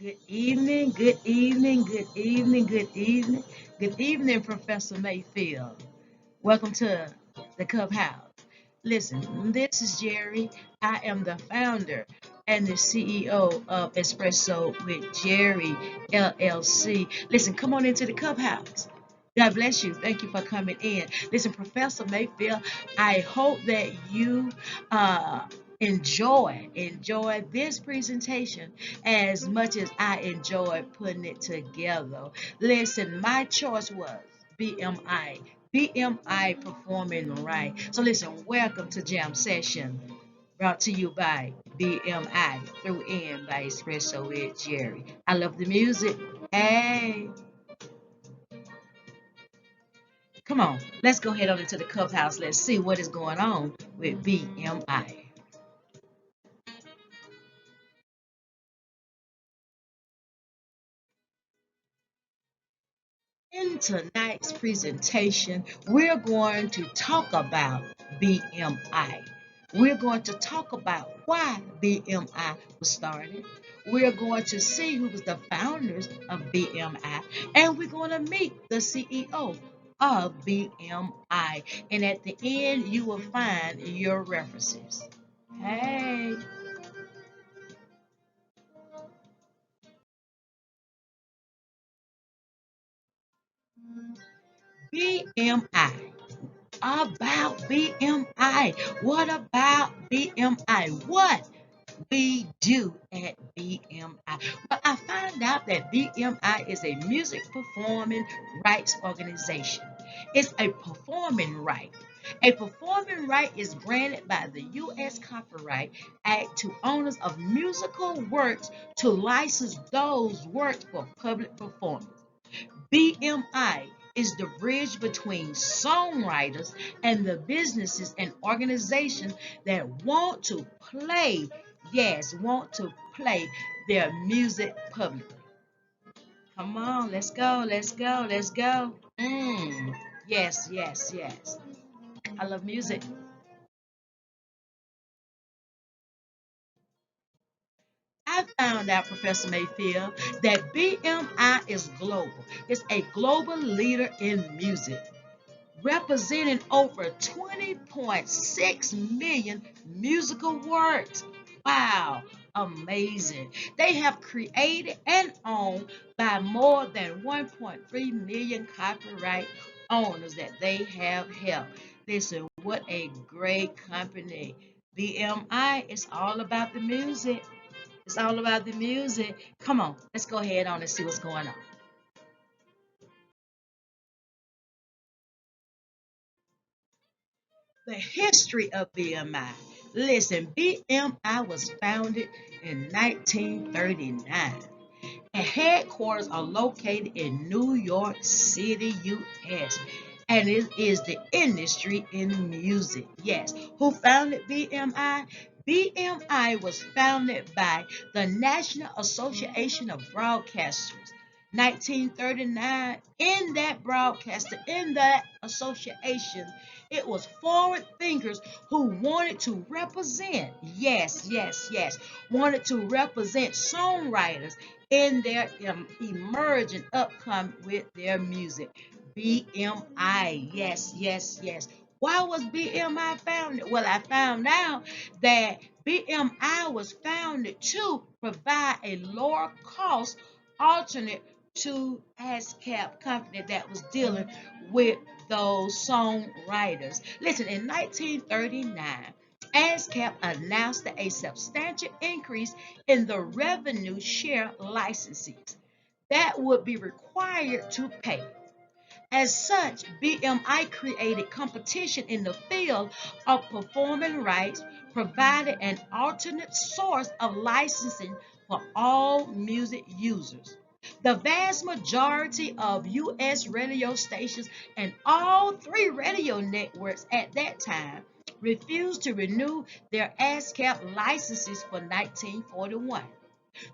Good evening, good evening, good evening, good evening, good evening, Professor Mayfield. Welcome to the Clubhouse. Listen, this is Jerry. I am the founder and the CEO of Espresso with Jerry LLC. Listen, come on into the Clubhouse. God bless you. Thank you for coming in. Listen, Professor Mayfield, I hope that you uh, enjoy this presentation as much as I enjoyed putting it together. Listen, my choice was BMI. BMI performing right. So listen, welcome to Jam Session, brought to you by BMI through in by Espresso with Jerry. I love the music. Hey, come on, let's go head on into the clubhouse. Let's see what is going on with BMI. In tonight's presentation, we're going to talk about BMI. We're going to talk about why BMI was started. We're going to see who was the founders of BMI, and we're going to meet the CEO of BMI. And at the end, you will find your references. Hey. BMI. About BMI. What about BMI? What we do at BMI? Well, I found out that BMI is a music performing rights organization. It's a performing right. A performing right is granted by the U.S. Copyright Act to owners of musical works to license those works for public performance. BMI is the bridge between songwriters and the businesses and organizations that want to play, yes, want to play their music publicly. Come on, let's go, let's go, let's go. Yes, yes, yes. I love music. I found out, Professor Mayfield, that BMI is global. It's a global leader in music, representing over 20.6 million musical works. Wow, amazing. They have created and owned by more than 1.3 million copyright owners that they have helped. Listen, what a great company. BMI is all about the music. It's all about the music. Come on, let's go ahead on and see what's going on. The history of BMI. Listen, BMI was founded in 1939 and headquarters are located in New York City, US. And it is the industry in music. Yes. Who founded BMI? BMI was founded by the National Association of Broadcasters. 1939, in that association, it was forward thinkers who wanted to represent, yes, yes, yes, wanted to represent songwriters in their emerging upcoming with their music. BMI, yes, yes, yes. Why was BMI founded? Well, I found out that BMI was founded to provide a lower cost alternate to ASCAP company that was dealing with those songwriters. Listen, in 1939, ASCAP announced a substantial increase in the revenue share licenses that would be required to pay. As such, BMI created competition in the field of performing rights, provided an alternate source of licensing for all music users. The vast majority of U.S. radio stations and all three radio networks at that time refused to renew their ASCAP licenses for 1941.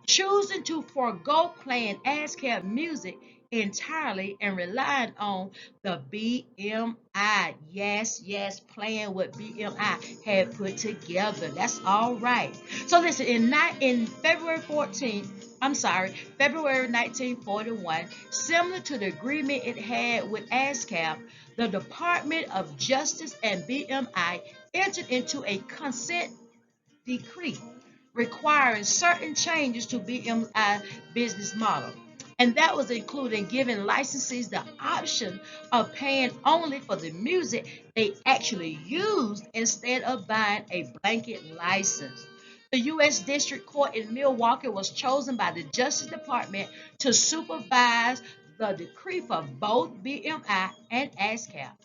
Choosing to forego playing ASCAP music entirely and relying on the BMI. Yes, yes, playing what BMI had put together. That's all right. So listen, in February 1941, similar to the agreement it had with ASCAP, the Department of Justice and BMI entered into a consent decree requiring certain changes to BMI business model. And that was including giving licensees the option of paying only for the music they actually used instead of buying a blanket license. The U.S. District Court in Milwaukee was chosen by the Justice Department to supervise the decree for both BMI and ASCAP.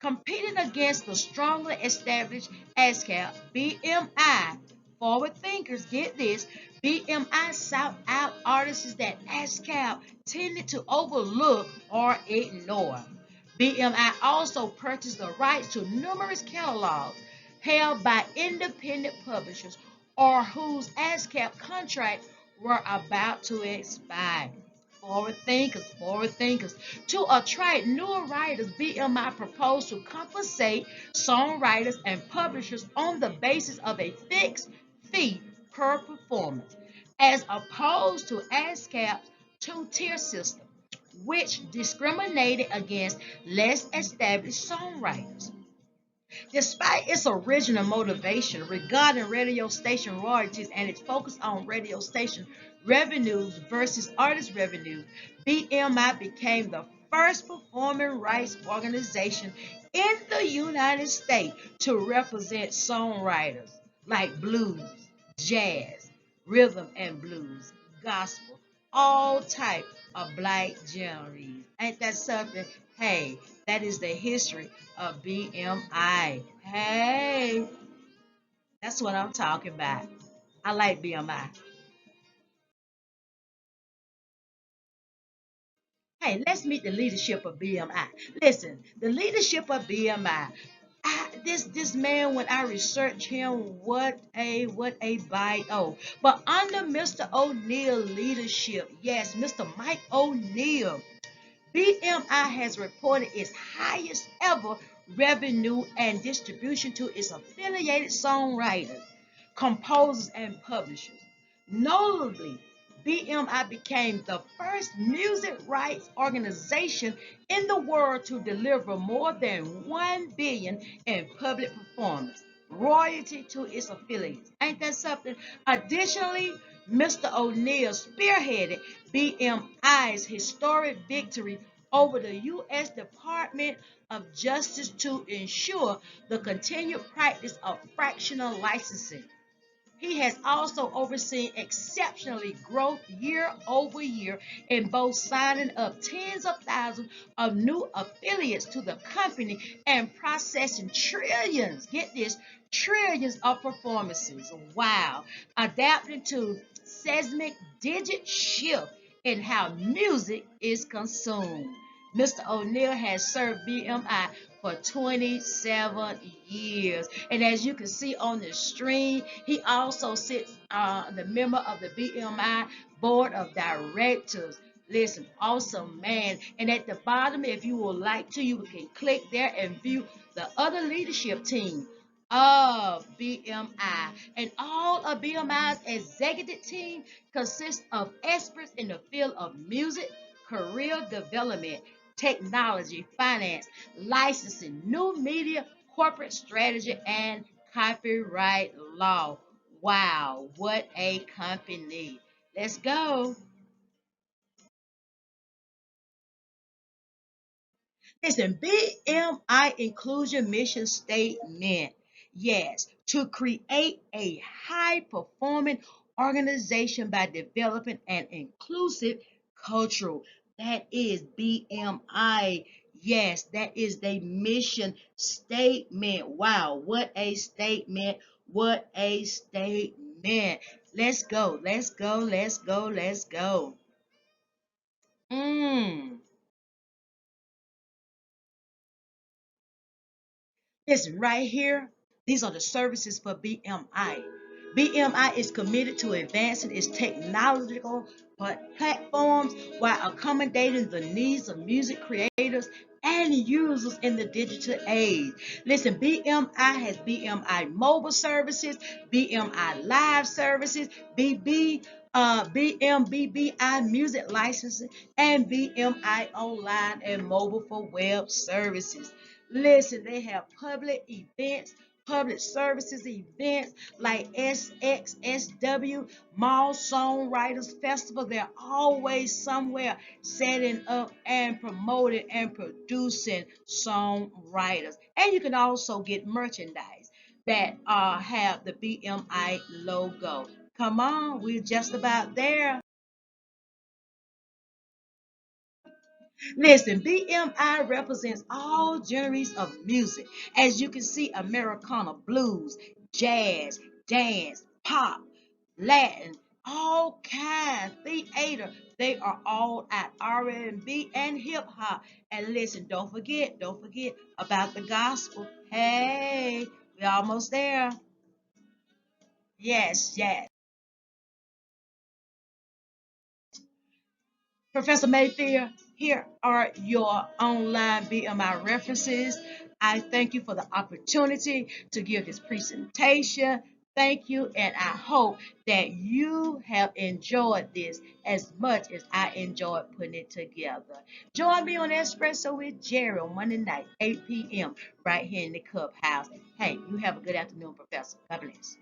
Competing against the strongly established ASCAP, BMI, forward thinkers, get this, BMI sought out artists that ASCAP tended to overlook or ignore. BMI also purchased the rights to numerous catalogs held by independent publishers or whose ASCAP contracts were about to expire. Forward thinkers. To attract newer writers, BMI proposed to compensate songwriters and publishers on the basis of a fixed fee per performance, as opposed to ASCAP's two-tier system, which discriminated against less established songwriters. Despite its original motivation regarding radio station royalties and its focus on radio station revenues versus artist revenues, BMI became the first performing rights organization in the United States to represent songwriters like blues, jazz, rhythm and blues, gospel, all types of black genres. Ain't that something? Hey, that is the history of BMI. Hey, that's what I'm talking about. I like BMI. Hey, let's meet the leadership of BMI. Listen, the leadership of BMI. This man, when I research him, what a bite. Oh, but under Mr. O'Neill leadership, yes, Mr. Mike O'Neill, BMI has reported its highest ever revenue and distribution to its affiliated songwriters, composers, and publishers. Notably, BMI became the first music rights organization in the world to deliver more than 1 billion in public performance royalty to its affiliates. Ain't that something? Additionally, Mr. O'Neill spearheaded BMI's historic victory over the U.S. Department of Justice to ensure the continued practice of fractional licensing. He has also overseen exceptionally growth year over year in both signing up tens of thousands of new affiliates to the company and processing trillions, get this, trillions of performances. Wow. Adapting to seismic digit shift in how music is consumed. Mr. O'Neill has served BMI for 27 years. And as you can see on the screen, he also sits the member of the BMI Board of Directors. Listen, awesome man. And at the bottom, if you would like to, you can click there and view the other leadership team of BMI. And all of BMI's executive team consists of experts in the field of music, career development, technology, finance, licensing, new media, corporate strategy, and copyright law. Wow, what a company. Let's go. Listen, BMI inclusion mission statement. Yes, to create a high performing organization by developing an inclusive culture. That is BMI. Yes, that is the mission statement. Wow, what a statement. What a statement. Let's go. Let's go. Let's go. Let's go. Mm. Listen, right here, these are the services for BMI. BMI is committed to advancing its technological platforms while accommodating the needs of music creators and users in the digital age. Listen, BMI has BMI mobile services, BMI live services, BMBBI music licensing, and BMI online and mobile for web services. Listen, they have public events, public services events like SXSW, Mall Songwriters Festival. They're always somewhere setting up and promoting and producing songwriters. And you can also get merchandise that have the BMI logo. Come on, we're just about there. Listen, BMI represents all genres of music. As you can see, Americana, blues, jazz, dance, pop, Latin, all kinds, theater. They are all at R&B and B and hip hop. And listen, don't forget about the gospel. Hey, we're almost there. Yes, yes. Professor Mayfield, here are your online BMI references. I thank you for the opportunity to give this presentation. Thank you, and I hope that you have enjoyed this as much as I enjoyed putting it together. Join me on Espresso with Jerry on Monday night, 8 p.m., right here in the clubhouse. Hey, you have a good afternoon, Professor. God bless.